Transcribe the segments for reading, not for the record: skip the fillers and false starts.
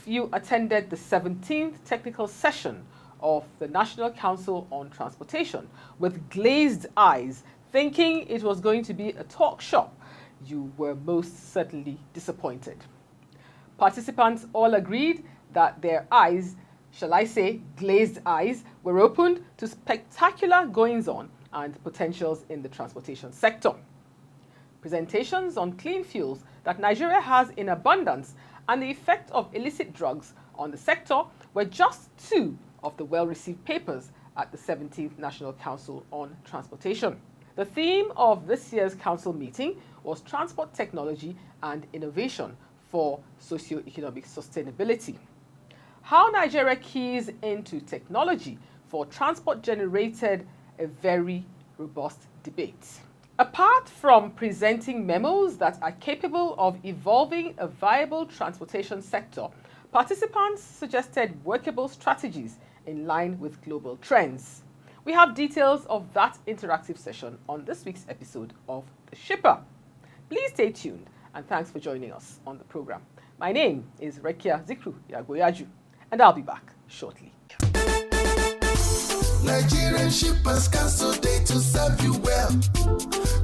You attended the 17th technical session of the National Council on Transportation with glazed eyes, thinking it was going to be a talk shop. You were most certainly disappointed. Participants all agreed that their eyes, shall I say glazed eyes, were opened to spectacular goings-on and potentials in the transportation sector. Presentations on clean fuels that Nigeria has in abundance and the effect of illicit drugs on the sector were just two of the well-received papers at the 17th National Council on Transportation. The theme of this year's council meeting was transport technology and innovation for socio-economic sustainability. How Nigeria keys into technology for transport generated a very robust debate. Apart from presenting memos that are capable of evolving a viable transportation sector, participants suggested workable strategies in line with global trends. We have details of that interactive session on this week's episode of The Shipper. Please stay tuned and thanks for joining us on the program. My name is Rekia Zikru Yagoyaju and I'll be back shortly. Nigerian Shippers Council Day to serve you well.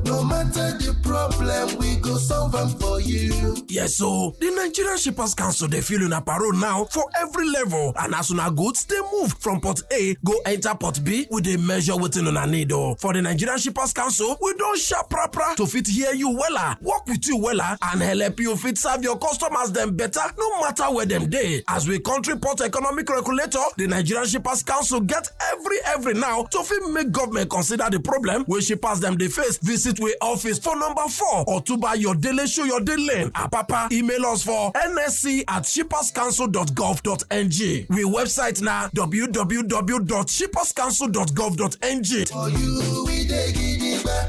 No matter the problem, we go solve them for you. Yes, so the Nigerian Shippers Council they feel in a parole now for every level, and as soon as goods they move from port A go enter port B with a measure within on a need. For the Nigerian Shippers Council, we don't sharp proper to fit hear you wella, work with you wella, and help you fit serve your customers them better, no matter where them day. As we country port economic regulator, the Nigerian Shippers Council get every now to fit make government consider the problem where shippers them they face. Visit we office for number 4 or to buy your daily show your daily lane. Papa email us for nsc@shipperscouncil.gov.ng. We website now www.shipperscouncil.gov.ng. For you, we dey gidigba,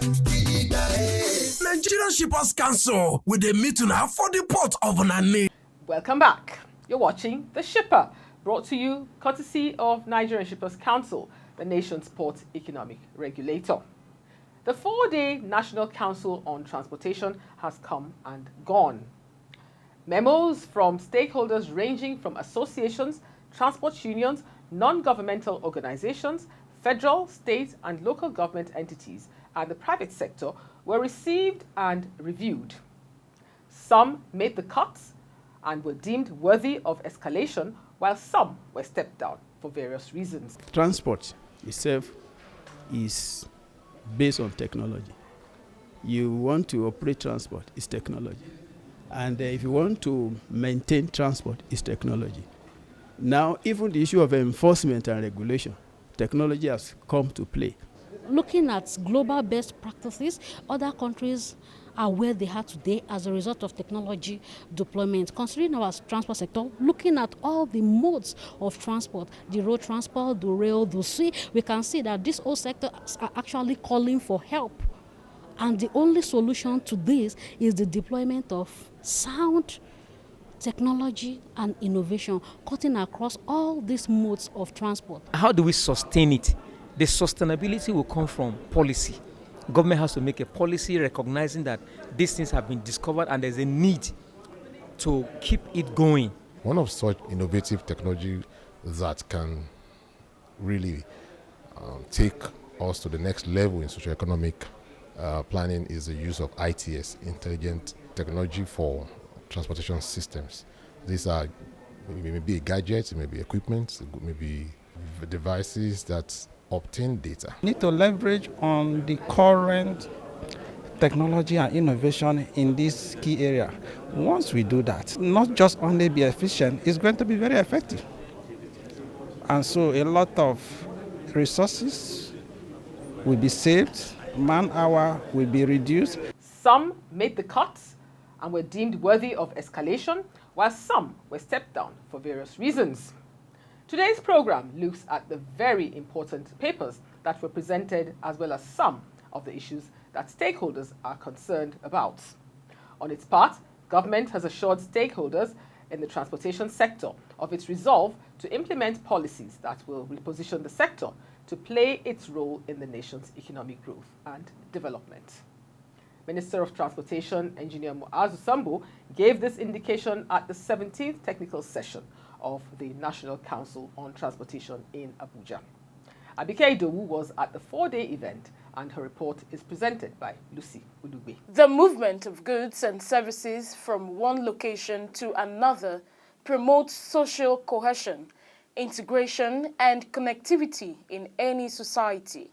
Nigerian Shippers Council with the meeting now for the port of Nani. Welcome back. You're watching The Shipper, brought to you courtesy of Nigerian Shippers Council, the nation's port economic regulator. The 4-day National Council on Transportation has come and gone. Memos from stakeholders ranging from associations, transport unions, non-governmental organizations, federal, state and local government entities and the private sector were received and reviewed. Some made the cuts and were deemed worthy of escalation, while some were stepped down for various reasons. Transport itself is based on technology. You want to operate transport, it's technology. And if you want to maintain transport, it's technology. Now, even the issue of enforcement and regulation, technology has come to play. Looking at global best practices, other countries are where they are today as a result of technology deployment. Considering our transport sector, looking at all the modes of transport, the road transport, the rail, the sea, we can see that these whole sectors are actually calling for help. And the only solution to this is the deployment of sound technology and innovation, cutting across all these modes of transport. How do we sustain it? The sustainability will come from policy. Government has to make a policy recognizing that these things have been discovered and there's a need to keep it going. One of such innovative technology that can really take us to the next level in socioeconomic planning is the use of ITS, Intelligent Technology for Transportation Systems. These are maybe gadgets, maybe equipment, maybe devices that obtain data. We need to leverage on the current technology and innovation in this key area. Once we do that, not just only be efficient, it's going to be very effective. And so a lot of resources will be saved, man-hour will be reduced. Some made the cut and were deemed worthy of escalation, while some were stepped down for various reasons. Today's program looks at the very important papers that were presented, as well as some of the issues that stakeholders are concerned about. On its part, government has assured stakeholders in the transportation sector of its resolve to implement policies that will reposition the sector to play its role in the nation's economic growth and development. Minister of Transportation, Engineer Muazu Sambo, gave this indication at the 17th technical session of the National Council on Transportation in Abuja. Abike Idowu was at the 4-day event, and her report is presented by Lucy Ulugbe. The movement of goods and services from one location to another promotes social cohesion, integration, and connectivity in any society.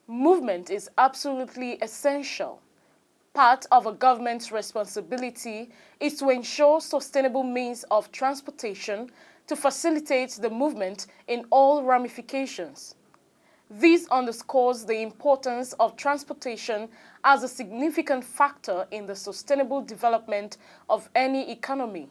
Movement is absolutely essential. Part of a government's responsibility is to ensure sustainable means of transportation to facilitate the movement in all ramifications. This underscores the importance of transportation as a significant factor in the sustainable development of any economy.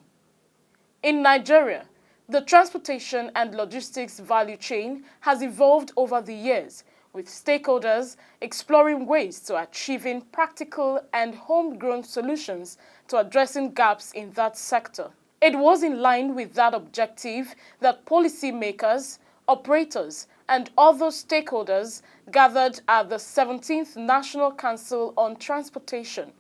In Nigeria, the transportation and logistics value chain has evolved over the years, with stakeholders exploring ways to achieving practical and homegrown solutions to addressing gaps in that sector. It was in line with that objective that policymakers, operators, and other stakeholders gathered at the 17th National Council on Transportation.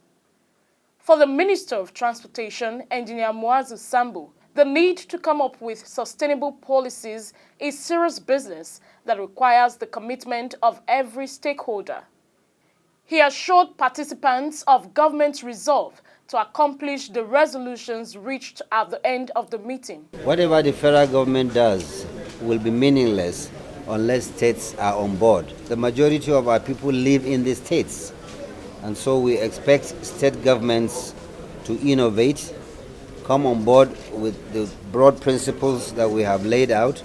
For the Minister of Transportation, Engineer Muazu Sambo, the need to come up with sustainable policies is serious business that requires the commitment of every stakeholder. He assured participants of government's resolve to accomplish the resolutions reached at the end of the meeting. Whatever the federal government does will be meaningless unless states are on board. The majority of our people live in the states, and so we expect state governments to innovate, come on board with the broad principles that we have laid out,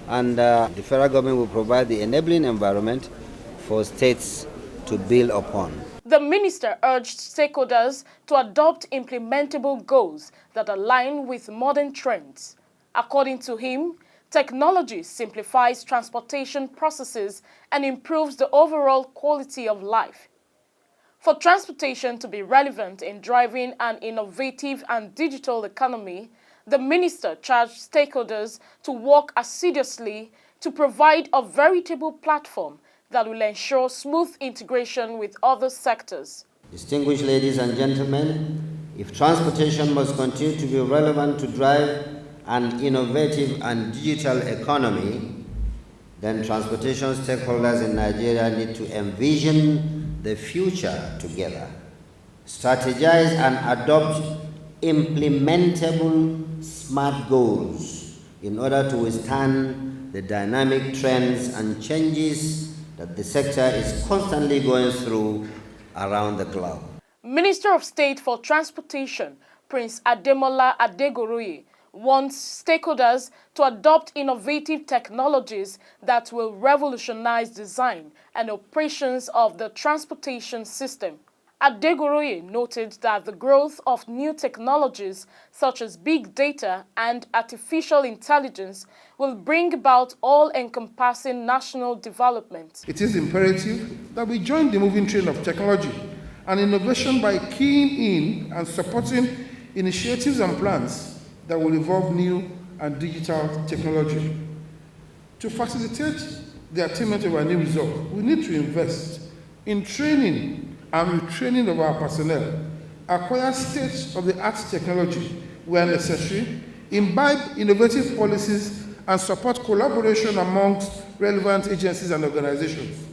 and the federal government will provide the enabling environment for states to build upon. The minister urged stakeholders to adopt implementable goals that align with modern trends. According to him, technology simplifies transportation processes and improves the overall quality of life. For transportation to be relevant in driving an innovative and digital economy, the minister charged stakeholders to work assiduously to provide a veritable platform that will ensure smooth integration with other sectors. Distinguished ladies and gentlemen, if transportation must continue to be relevant to drive an innovative and digital economy, then transportation stakeholders in Nigeria need to envision the future together, strategize and adopt implementable smart goals in order to withstand the dynamic trends and changes that the sector is constantly going through around the globe. Minister of State for Transportation, Prince Ademola Adegoroye, wants stakeholders to adopt innovative technologies that will revolutionize design and operations of the transportation system. Adegoroye noted that the growth of new technologies such as big data and artificial intelligence will bring about all-encompassing national development. It is imperative that we join the moving train of technology and innovation by keying in and supporting initiatives and plans that will involve new and digital technology. To facilitate the attainment of our new result, we need to invest in training and retraining of our personnel, acquire state-of-the-art technology where necessary, imbibe innovative policies, and support collaboration amongst relevant agencies and organizations.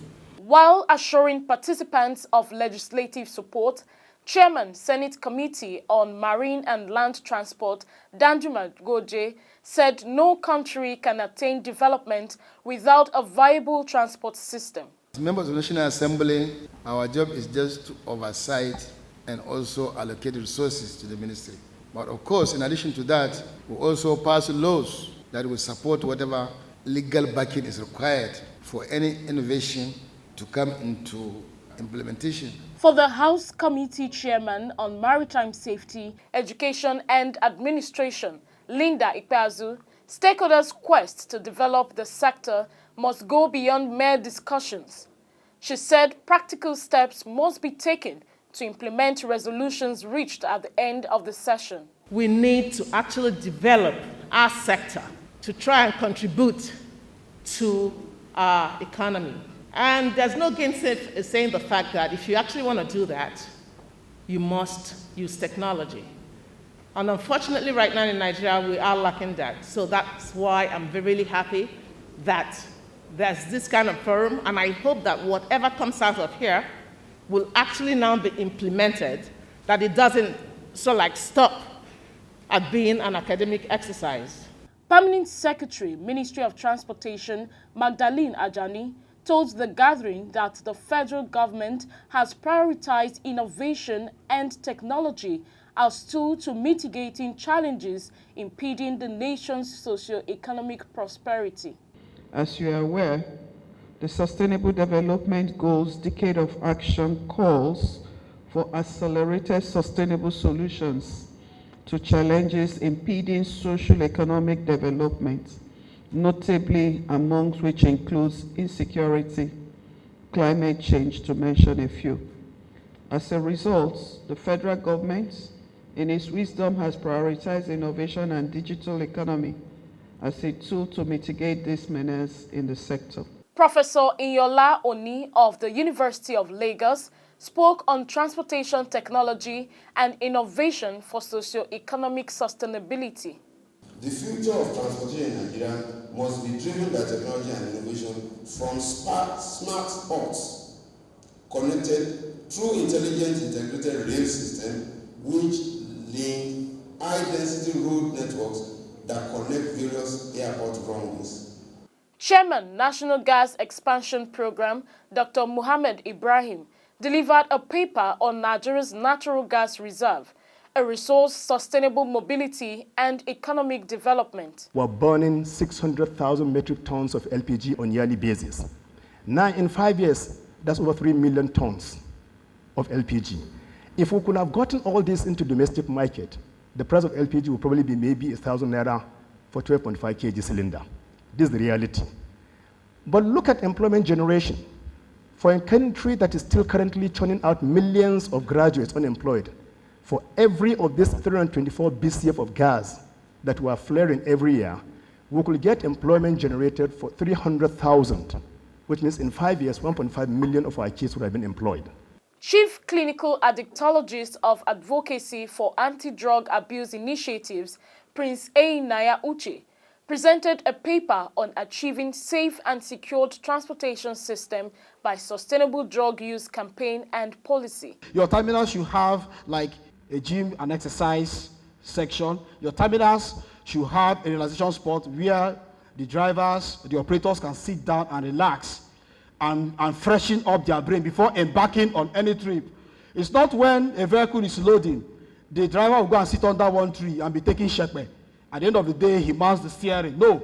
While assuring participants of legislative support, Chairman Senate Committee on Marine and Land Transport, Danjuma Goje, said no country can attain development without a viable transport system. As members of the National Assembly, our job is just to oversight and also allocate resources to the ministry. But of course, in addition to that, we also pass laws that will support whatever legal backing is required for any innovation to come into implementation. For the House Committee Chairman on Maritime Safety, Education and Administration, Linda Ikpeazu, stakeholders' quest to develop the sector must go beyond mere discussions. She said practical steps must be taken to implement resolutions reached at the end of the session. We need to actually develop our sector to try and contribute to our economy. And there's no gainsaying the fact that if you actually want to do that, you must use technology. And unfortunately, right now in Nigeria, we are lacking that. So that's why I'm really happy that there's this kind of forum, and I hope that whatever comes out of here will actually now be implemented, that it doesn't stop at being an academic exercise. Permanent Secretary, Ministry of Transportation, Magdalene Ajani, told the gathering that the federal government has prioritized innovation and technology as tools to mitigating challenges impeding the nation's socio-economic prosperity. As you are aware, the Sustainable Development Goals Decade of Action calls for accelerated sustainable solutions to challenges impeding social economic development, notably amongst which includes insecurity, climate change, to mention a few. As a result, the federal government, in its wisdom, has prioritized innovation and digital economy as a tool to mitigate this menace in the sector. Professor Inyola Oni of the University of Lagos spoke on transportation technology and innovation for socio-economic sustainability. The future of transportation in Nigeria must be driven by technology and innovation from smart ports connected through intelligent integrated rail system which link high-density road networks that connect various airport runways. Chairman, National Gas Expansion Program, Dr. Muhammad Ibrahim, delivered a paper on Nigeria's natural gas reserve, a resource, sustainable mobility, and economic development. We're burning 600,000 metric tons of LPG on a yearly basis. Now, in 5 years, that's over 3 million tons of LPG. If we could have gotten all this into domestic market, the price of LPG would probably be maybe 1,000 naira for 12.5 kg cylinder. This is the reality. But look at employment generation. For a country that is still currently churning out millions of graduates unemployed, for every of this 324 BCF of gas that we are flaring every year, we could get employment generated for 300,000, which means in 5 years, 1.5 million of our kids would have been employed. Chief Clinical Addictologist of Advocacy for Anti-Drug Abuse Initiatives, Prince A. Naya Uche, presented a paper on achieving safe and secured transportation system by sustainable drug use campaign and policy. Your terminals should have like a gym and exercise section. Your terminals should have a relaxation spot where the drivers, the operators can sit down and relax and freshen up their brain before embarking on any trip. It's not when a vehicle is loading, the driver will go and sit under one tree and be taking shepherd. At the end of the day, he mounts the steering. No.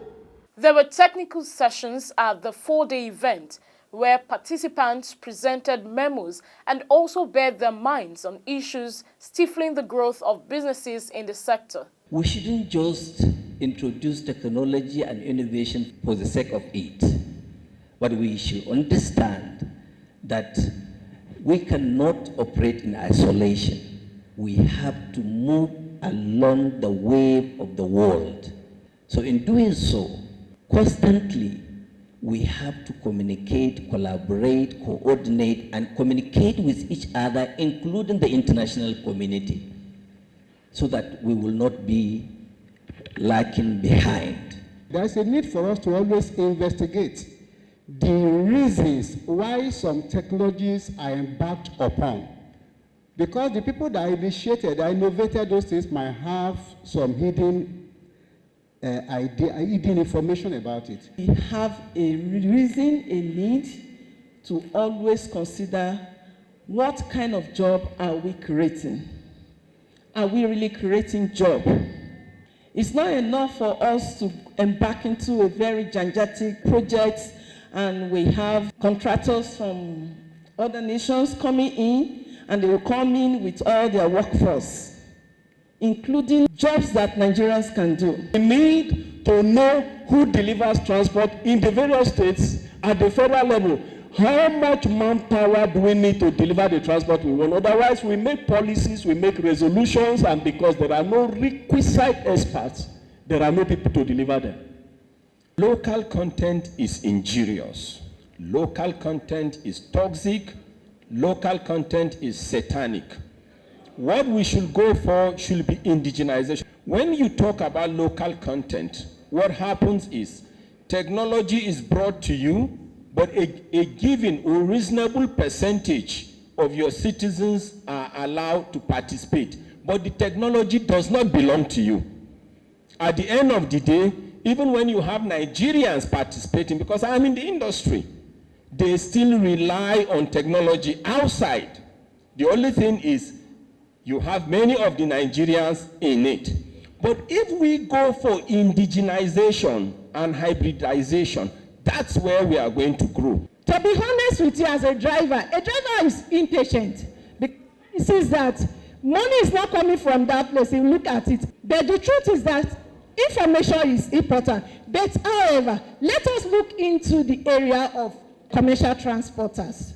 There were technical sessions at the 4-day event where participants presented memos and also bared their minds on issues stifling the growth of businesses in the sector. We shouldn't just introduce technology and innovation for the sake of it, but we should understand that we cannot operate in isolation. We have to move along the wave of the world. So in doing so, constantly, we have to communicate, collaborate, coordinate, and communicate with each other, including the international community, so that we will not be lagging behind. There's a need for us to always investigate the reasons why some technologies are embarked upon. Because the people that initiated, that innovated those things might have some hidden hidden information about it. We have a reason, a need to always consider what kind of job are we creating? Are we really creating job? It's not enough for us to embark into a very gigantic project and we have contractors from other nations coming in and they will come in with all their workforce, including jobs that Nigerians can do. We need to know who delivers transport in the various states at the federal level. How much manpower do we need to deliver the transport we want? Otherwise, we make policies, we make resolutions, and because there are no requisite experts, there are no people to deliver them. Local content is injurious. Local content is toxic. Local content is satanic. What we should go for should be indigenization. When you talk about local content, what happens is technology is brought to you, but a given or reasonable percentage of your citizens are allowed to participate. But the technology does not belong to you. At the end of the day, even when you have Nigerians participating, because I'm in the industry, they still rely on technology outside. The only thing is you have many of the Nigerians in it. But if we go for indigenization and hybridization, that's where we are going to grow. To be honest with you, as a driver is impatient because he sees that money is not coming from that place. He look at it. But the truth is that information is important. But however, let us look into the area of commercial transporters,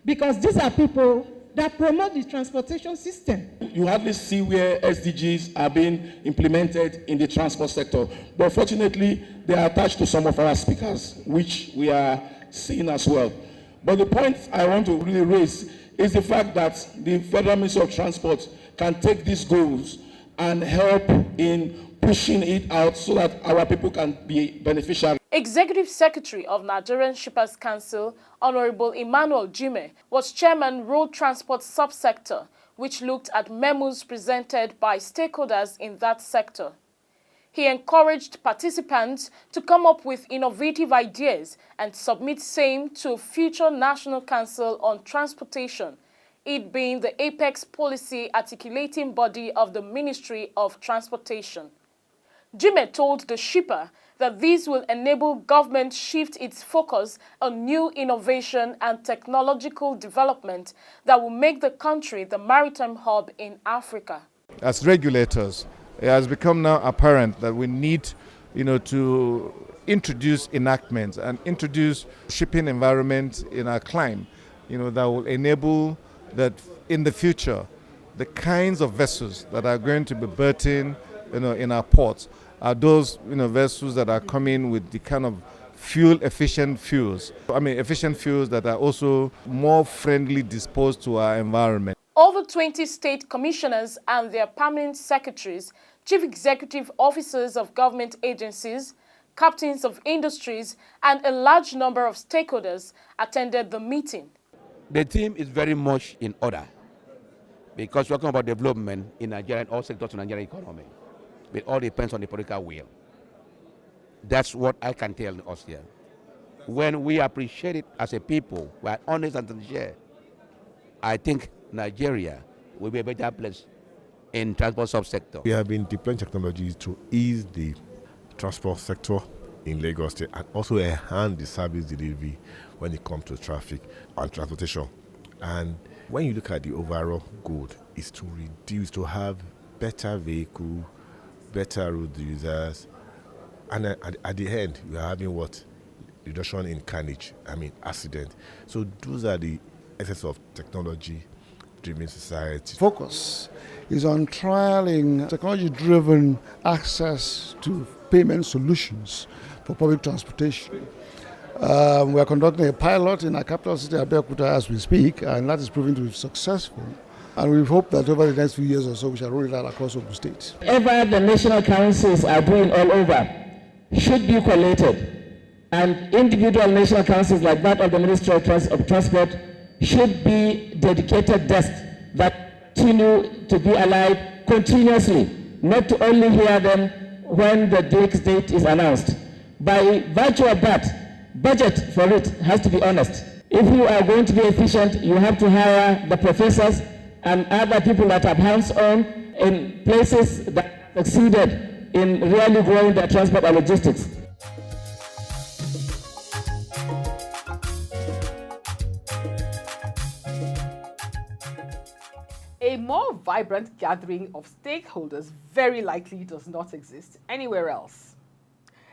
because these are people that promote the transportation system. You hardly see where SDGs are being implemented in the transport sector. But fortunately, they are attached to some of our speakers, which we are seeing as well. But the point I want to really raise is the fact that the Federal Ministry of Transport can take these goals and help in pushing it out so that our people can be beneficial. Executive Secretary of Nigerian Shippers Council, Honorable Emmanuel Jime, was chairman Road Transport Subsector, which looked at memos presented by stakeholders in that sector. He encouraged participants to come up with innovative ideas and submit same to future National Council on Transportation, it being the apex policy articulating body of the Ministry of Transportation. Jime told the shipper that this will enable government shift its focus on new innovation and technological development that will make the country the maritime hub in Africa. As regulators, it has become now apparent that we need, to introduce enactments and introduce shipping environment in our climb, that will enable that in the future, the kinds of vessels that are going to be berthing, in our ports are those, vessels that are coming with the kind of efficient fuels that are also more friendly disposed to our environment. Over 20 state commissioners and their permanent secretaries, chief executive officers of government agencies, captains of industries, and a large number of stakeholders attended the meeting. The theme is very much in order because we're talking about development in Nigeria and all sectors of the Nigerian economy. It all depends on the political will. That's what I can tell us here. When we appreciate it as a people, we are honest and sincere, I think Nigeria will be a better place in transport subsector. We have been deploying technologies to ease the transport sector in Lagos State and also enhance the service delivery when it comes to traffic and transportation. And when you look at the overall goal, is to reduce, to have better vehicle, better road users, and at the end, you are having what? Reduction in carnage, accident. So those are the essence of technology-driven society. Focus is on trialing technology-driven access to payment solutions for public transportation. We are conducting a pilot in our capital city, Abeokuta, as we speak, and that is proving to be successful. And we hope that over the next few years or so, we shall roll it out across all the states. Whatever the national councils are doing all over should be collated And individual national councils like that of the Ministry of Transport should be dedicated desks that continue to be alive continuously, not to only hear them when the next date is announced. By virtue of that, budget for it has to be honest. If you are going to be efficient, you have to hire the professors and other people that have hands-on in places that succeeded in really growing their transport and logistics. A more vibrant gathering of stakeholders very likely does not exist anywhere else.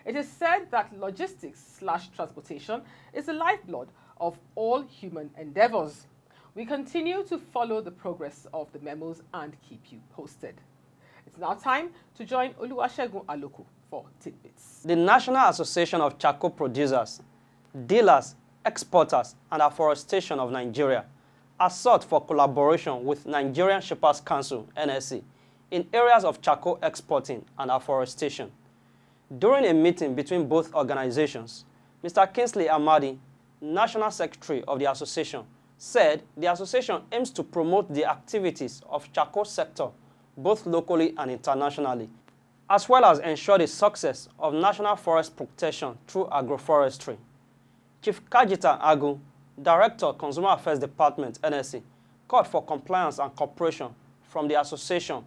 It is said that logistics/transportation is the lifeblood of all human endeavors. We continue to follow the progress of the memos and keep you posted. It's now time to join Oluwasegun Aloku for tidbits. The National Association of Charcoal Producers, Dealers, Exporters and Afforestation of Nigeria has sought for collaboration with Nigerian Shippers Council, NSC, in areas of charcoal exporting and afforestation. During a meeting between both organizations, Mr. Kingsley Amadi, National Secretary of the association, said the association aims to promote the activities of charcoal sector both locally and internationally, as well as ensure the success of national forest protection through agroforestry. Chief Kajita Agu, Director, Consumer Affairs Department, NSC, called for compliance and cooperation from the association,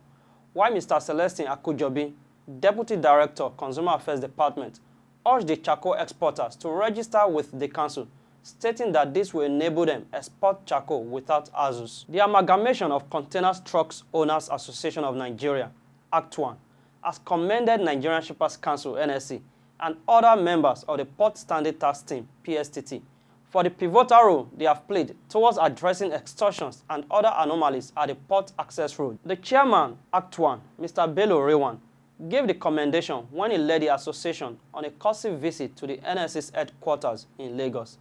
while Mr. Celestine Akujobi, Deputy Director, Consumer Affairs Department, urged the charcoal exporters to register with the council, stating that this will enable them export charcoal without ASUS. The amalgamation of Containers Trucks Owners Association of Nigeria, Act 1, has commended Nigerian Shippers Council, NSC, and other members of the Port Standard Task Team, PSTT, for the pivotal role they have played towards addressing extortions and other anomalies at the port access road. The chairman, Act 1, Mr. Bello Rewan, gave the commendation when he led the association on a courtesy visit to the NSC's headquarters in Lagos.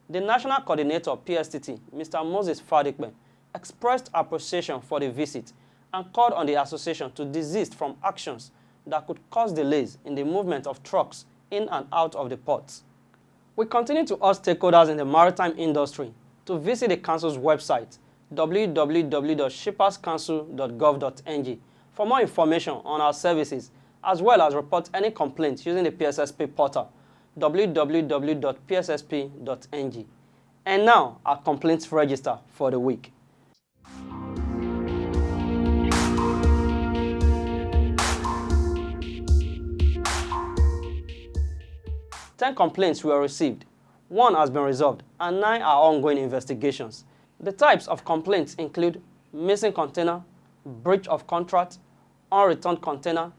The national coordinator, PSTT, Mr. Moses Fadikbe, expressed appreciation for the visit and called on the association to desist from actions that could cause delays in the movement of trucks in and out of the ports. We continue to urge stakeholders in the maritime industry to visit the Council's website, www.shipperscouncil.gov.ng, for more information on our services, as well as report any complaints using the PSSP portal, www.pssp.ng. And now, our complaints register for the week. Ten complaints were received, 1 has been resolved, and 9 are ongoing investigations. The types of complaints include missing container, breach of contract, unreturned container,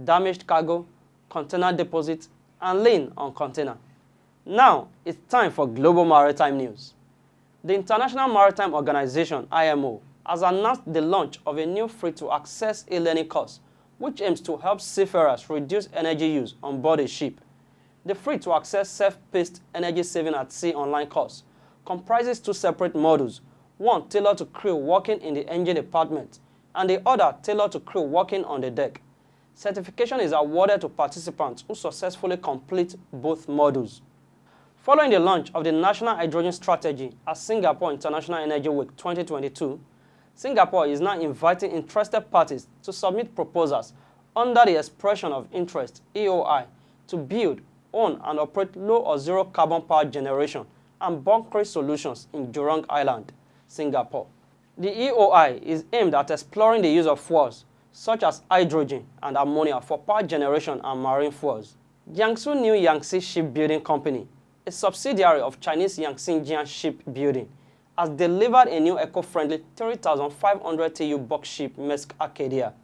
damaged cargo, container deposit, and lien on container. Now, it's time for global maritime news. The International Maritime Organization, IMO, has announced the launch of a new free-to-access e-learning course, which aims to help seafarers reduce energy use on board a ship. The free-to-access self-paced energy saving at sea online course comprises 2 separate modules, one tailored to crew working in the engine department, and the other tailored to crew working on the deck. Certification is awarded to participants who successfully complete both modules. Following the launch of the National Hydrogen Strategy at Singapore International Energy Week 2022, Singapore is now inviting interested parties to submit proposals under the Expression of Interest (EOI) to build, own and operate low or zero carbon power generation and bunkering solutions in Jurong Island, Singapore. The EOI is aimed at exploring the use of fuels such as hydrogen and ammonia for power generation and marine fuels. Jiangsu New Yangtze Shipbuilding Company, a subsidiary of Chinese Yangtze Jian Shipbuilding, has delivered a new eco-friendly 3,500 TEU box ship Maersk Acadia.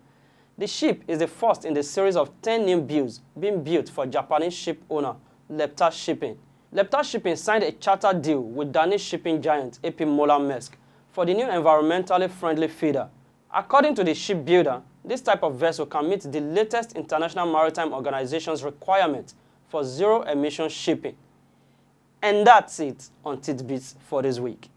The ship is the first in the series of 10 new builds being built for Japanese ship owner Lepta Shipping. Lepta Shipping signed a charter deal with Danish shipping giant AP Moller Maersk for the new environmentally friendly feeder. According to the shipbuilder, this type of vessel can meet the latest International Maritime Organization's requirement for zero-emission shipping. And that's it on Tidbits for this week.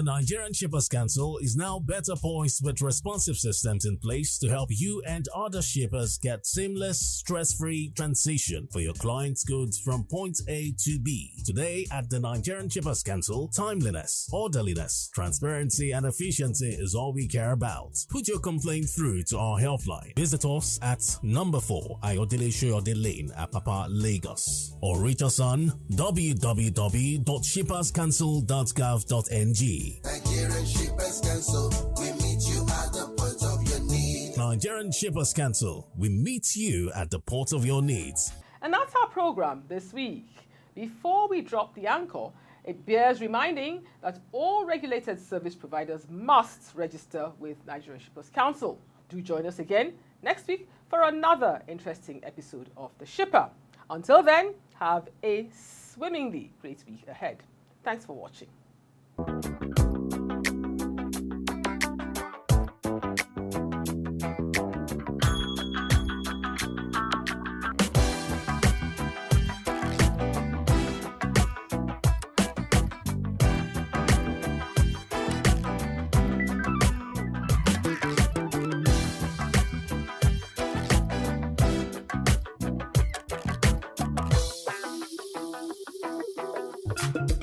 The Nigerian Shippers Council is now better poised with responsive systems in place to help you and other shippers get seamless, stress-free transition for your clients' goods from point A to B. Today at the Nigerian Shippers Council, timeliness, orderliness, transparency and efficiency is all we care about. Put your complaint through to our helpline. Visit us at number 4 Ayodele Shoyode Lane, Apapa, Lagos, or reach us on www.shipperscouncil.gov.ng. Nigerian Shippers Council, we meet you at the point of your need. Nigerian Shippers Council, we meet you at the port of your needs. And that's our program this week. Before we drop the anchor, it bears reminding that all regulated service providers must register with Nigerian Shippers Council. Do join us again next week for another interesting episode of The Shipper. Until then, have a swimmingly great week ahead. Thanks for watching. Thank you.